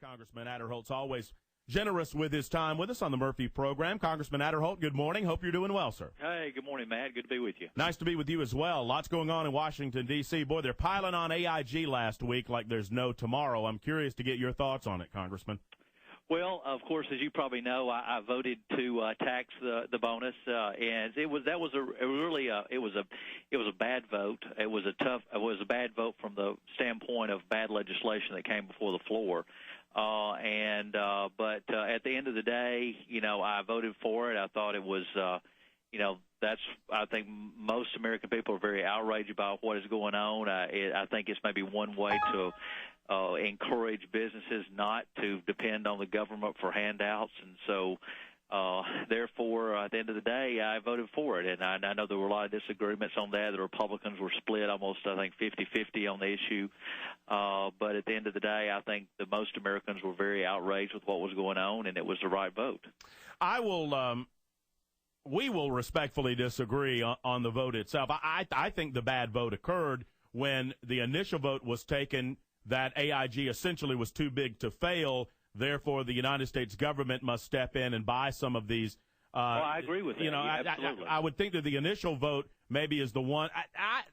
Congressman Aderholt's always generous with his time with us on the Murphy program. Congressman Aderholt, good morning. Hope you're doing well, sir. Hey, good morning, Matt. Good to be with you. Nice to be with you as well. Lots going on in Washington, D.C. Boy, they're piling on AIG last week like there's no tomorrow. I'm curious to get your thoughts on it, Congressman. Well, of course, as you probably know, I voted to tax the bonus, and it was a bad vote. It was a bad vote from the standpoint of bad legislation that came before the floor. But at the end of the day, I voted for it. I thought it was, I think most American people are very outraged about what is going on. I think it's maybe one way to encourage businesses not to depend on the government for handouts. And so, therefore, at the end of the day, I voted for it. And I know there were a lot of disagreements on that. The Republicans were split almost, I think, 50-50 on the issue. But at the end of the day, I think that most Americans were very outraged with what was going on, and it was the right vote. We will respectfully disagree on the vote itself. I think the bad vote occurred when the initial vote was taken that AIG essentially was too big to fail. Therefore, the United States government must step in and buy some of these. I agree with that. Absolutely. I would think that the initial vote maybe is the one.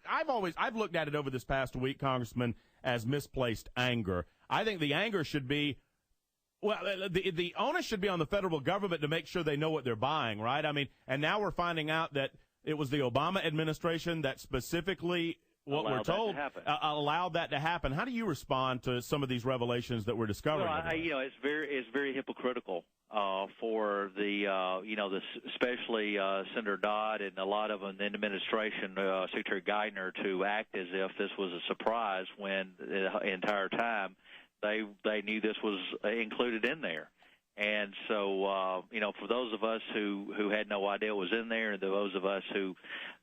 I've looked at it over this past week, Congressman, as misplaced anger. I think the anger should be, well, the onus should be on the federal government to make sure they know what they're buying, right? I mean, and now we're finding out that it was the Obama administration that specifically, what we're told, allowed that to happen. How do you respond to some of these revelations that we're discovering? Well, it's very hypocritical for especially Senator Dodd and a lot of them in the administration, Secretary Geithner, to act as if this was a surprise when the entire time they knew this was included in there. And so, for those of us who had no idea it was in there, and those of us who,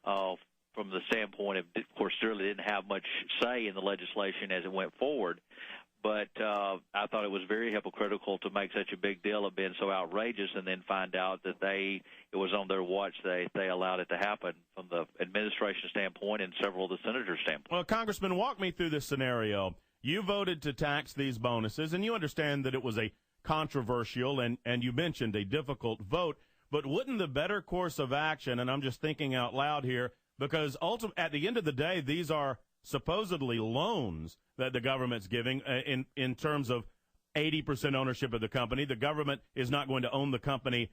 from the standpoint of course, really didn't have much say in the legislation as it went forward. But I thought it was very hypocritical to make such a big deal of being so outrageous and then find out that it was on their watch. They allowed it to happen from the administration standpoint and several of the senators' standpoint. Well, Congressman, walk me through this scenario. You voted to tax these bonuses, and you understand that it was a controversial and you mentioned a difficult vote, but wouldn't the better course of action, and I'm just thinking out loud here, because at the end of the day, these are supposedly loans that the government's giving in terms of 80% ownership of the company. The government is not going to own the company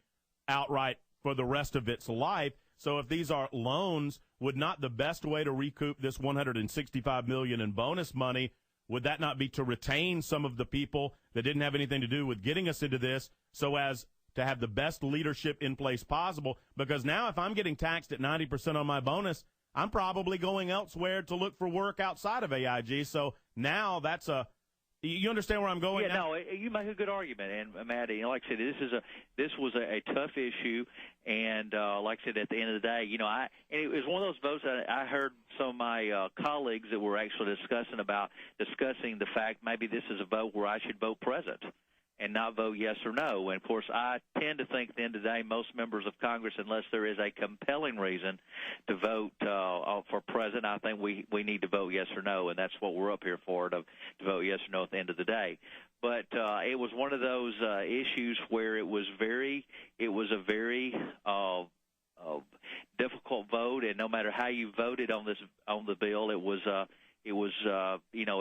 outright for the rest of its life. So if these are loans, would not the best way to recoup this $165 million in bonus money, would that not be to retain some of the people that didn't have anything to do with getting us into this so as to have the best leadership in place possible? Because now if I'm getting taxed at 90% on my bonus, I'm probably going elsewhere to look for work outside of AIG. So now you understand where I'm going? Yeah, no, you make a good argument. And Maddie, like I said, this was a tough issue. And like I said, at the end of the day, and it was one of those votes that I heard some of my colleagues that were actually discussing the fact maybe this is a vote where I should vote present and not vote yes or no. And, of course, I tend to think at the end of the day most members of Congress, unless there is a compelling reason to vote for president, I think we need to vote yes or no, and that's what we're up here for, to vote yes or no at the end of the day. But it was one of those issues where it was a very difficult vote, and no matter how you voted on the bill,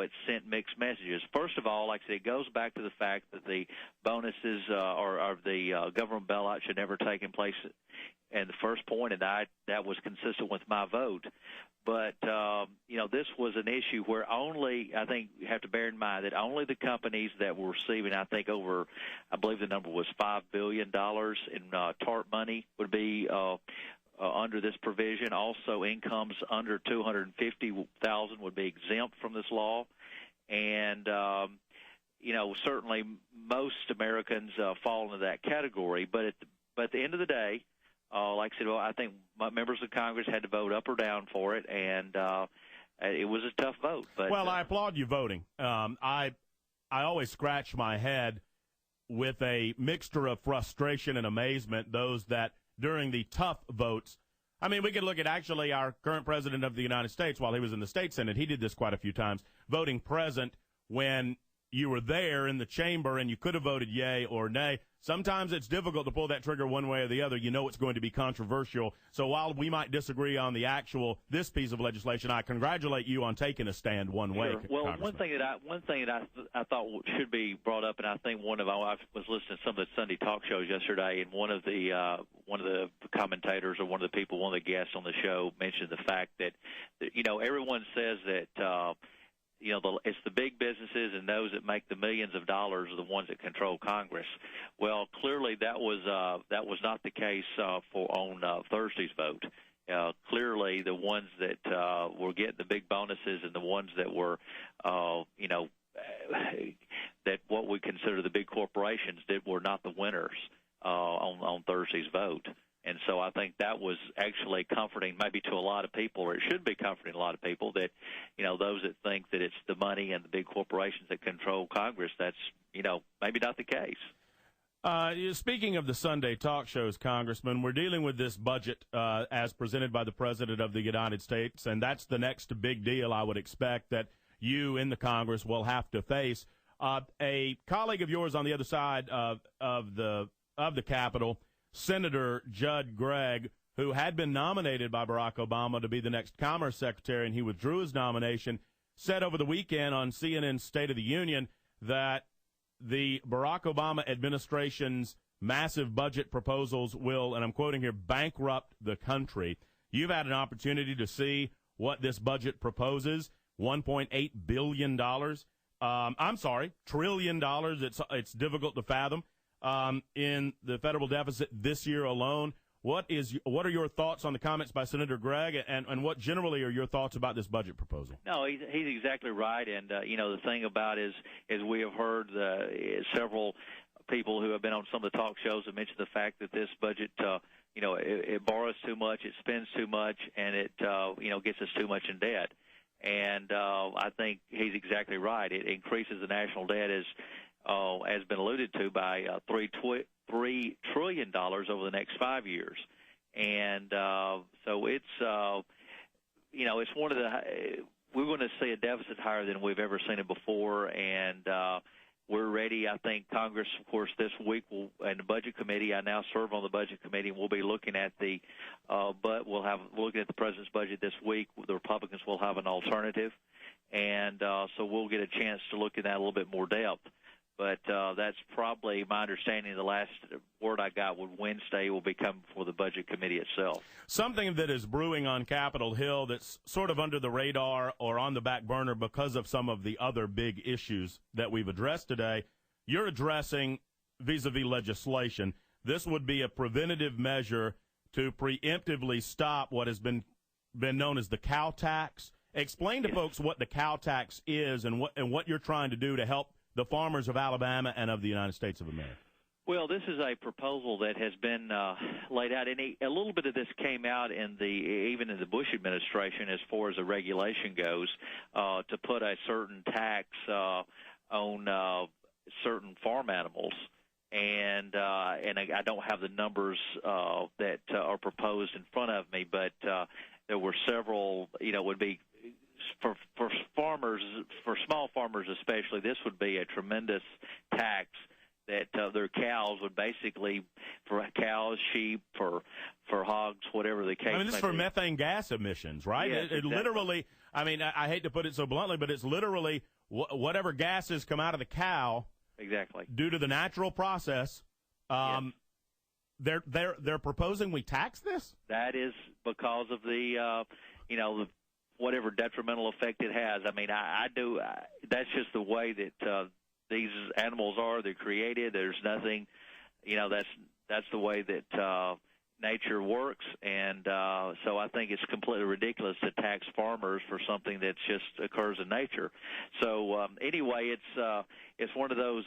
it sent mixed messages. First of all, like I said, it goes back to the fact that the bonuses or the government bailout should never take in place in the first point, and that was consistent with my vote. But, this was an issue where I think you have to bear in mind that only the companies that were receiving, I believe the number was $5 billion in TARP money would be under this provision. Also, incomes under $250,000 would be exempt from this law, and certainly most Americans fall into that category. But at the end of the day, like I said, I think members of Congress had to vote up or down for it, and it was a tough vote. But, I applaud you voting. I always scratch my head with a mixture of frustration and amazement, those that during the tough votes, I mean, we could look at actually our current president of the United States while he was in the state Senate. He did this quite a few times, voting present when you were there in the chamber and you could have voted yay or nay. Sometimes it's difficult to pull that trigger one way or the other. You know it's going to be controversial. So while we might disagree on this piece of legislation, I congratulate you on taking a stand one way. Sure. Well, one thing that I thought should be brought up, and I think I was listening to some of the Sunday talk shows yesterday, and one of the commentators or one of the guests on the show mentioned the fact that everyone says that. It's the big businesses and those that make the millions of dollars are the ones that control Congress. Well, clearly that was not the case on Thursday's vote. Clearly, the ones that were getting the big bonuses and the ones that were, that what we consider the big corporations were not the winners on Thursday's vote. And so I think that was actually comforting maybe to a lot of people, or it should be comforting a lot of people, that, those that think that it's the money and the big corporations that control Congress, that's, maybe not the case. Speaking of the Sunday talk shows, Congressman, we're dealing with this budget as presented by the President of the United States, and that's the next big deal I would expect that you in the Congress will have to face. A colleague of yours on the other side of the Capitol, Senator Judd Gregg, who had been nominated by Barack Obama to be the next Commerce Secretary, and he withdrew his nomination, said over the weekend on CNN's State of the Union that the Barack Obama administration's massive budget proposals will, and I'm quoting here, bankrupt the country. You've had an opportunity to see what this budget proposes, $1.8 billion. I'm sorry, $1 trillion. It's difficult to fathom. In the federal deficit this year alone. What are your thoughts on the comments by Senator Gregg, and what generally are your thoughts about this budget proposal? No, he's exactly right, and the thing about is we have heard several people who have been on some of the talk shows have mentioned the fact that this budget, it borrows too much, it spends too much, and it gets us too much in debt. And I think he's exactly right. It increases the national debt as been alluded to, by $3 trillion over the next 5 years. And so it's, it's one of we're going to see a deficit higher than we've ever seen it before. And we're ready. I think Congress, of course, this week and the Budget Committee, I now serve on the Budget Committee, and we'll be looking at looking at the President's budget this week. The Republicans will have an alternative. And so we'll get a chance to look at that a little bit more depth. But that's probably my understanding. The last word I got was Wednesday will be coming before the Budget Committee itself. Something that is brewing on Capitol Hill that's sort of under the radar or on the back burner because of some of the other big issues that we've addressed today, you're addressing vis-a-vis legislation. This would be a preventative measure to preemptively stop what has been known as the cow tax. Explain to folks what the cow tax is and what you're trying to do to help the farmers of Alabama and of the United States of America. Well, this is a proposal that has been laid out, and a little bit of this came out even in the Bush administration as far as the regulation goes, to put a certain tax on certain farm animals. And I don't have the numbers that are proposed in front of me, but there were several, would be for farmers, for small farmers especially, this would be a tremendous tax that their cows would basically, for cows, sheep, for hogs, whatever the case may be. This is for methane gas emissions, right? Yes, it literally, I hate to put it so bluntly, but it's literally whatever gases come out of the cow. Exactly. Due to the natural process, yes. They're proposing we tax this? That is because of the whatever detrimental effect it has. That's just the way that these animals are. They're created. There's nothing, that's the way that nature works. And so I think it's completely ridiculous to tax farmers for something that just occurs in nature. So anyway, it's one of those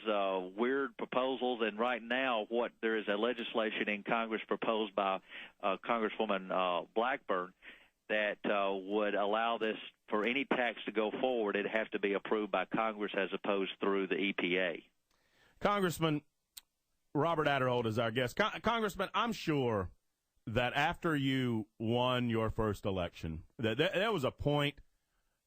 weird proposals. And right now, there is a legislation in Congress proposed by Congresswoman Blackburn that would allow this, for any tax to go forward, it'd have to be approved by Congress as opposed through the EPA. Congressman Robert Aderholt is our guest. Congressman, I'm sure that after you won your first election, that there was a point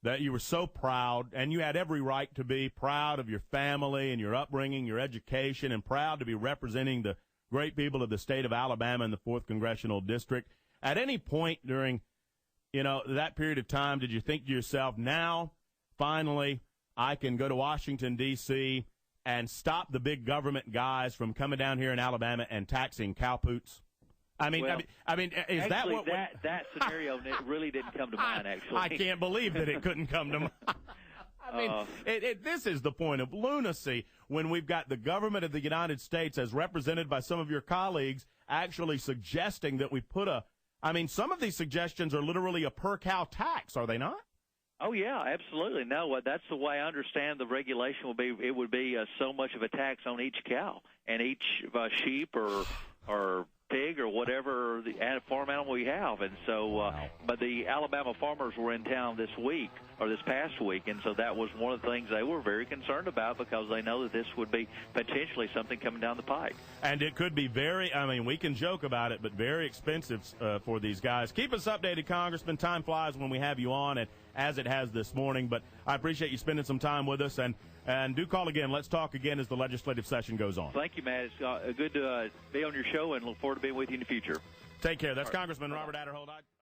that you were so proud, and you had every right to be proud of your family and your upbringing, your education, and proud to be representing the great people of the state of Alabama in the 4th Congressional District. At any point during, that period of time, did you think to yourself, now, finally, I can go to Washington, D.C., and stop the big government guys from coming down here in Alabama and taxing cowpoots? I mean, is actually, that what that scenario really didn't come to mind? Actually, I can't believe that it couldn't come to mind. I mean, this is the point of lunacy when we've got the government of the United States, as represented by some of your colleagues, actually suggesting that we put some of these suggestions are literally a per cow tax, are they not? Oh, yeah, absolutely. No, that's the way I understand the regulation will be. It would be so much of a tax on each cow and each sheep or pig or whatever the farm animal we have. And so, but the Alabama farmers were in town this past week, and so that was one of the things they were very concerned about, because they know that this would be potentially something coming down the pike. And it could be we can joke about it, but very expensive for these guys. Keep us updated, Congressman. Time flies when we have you on, and as it has this morning. But I appreciate you spending some time with us, and do call again. Let's talk again as the legislative session goes on. Thank you, Matt. It's good to be on your show, and look forward to being with you in the future. Take care. That's Congressman Robert Aderholt.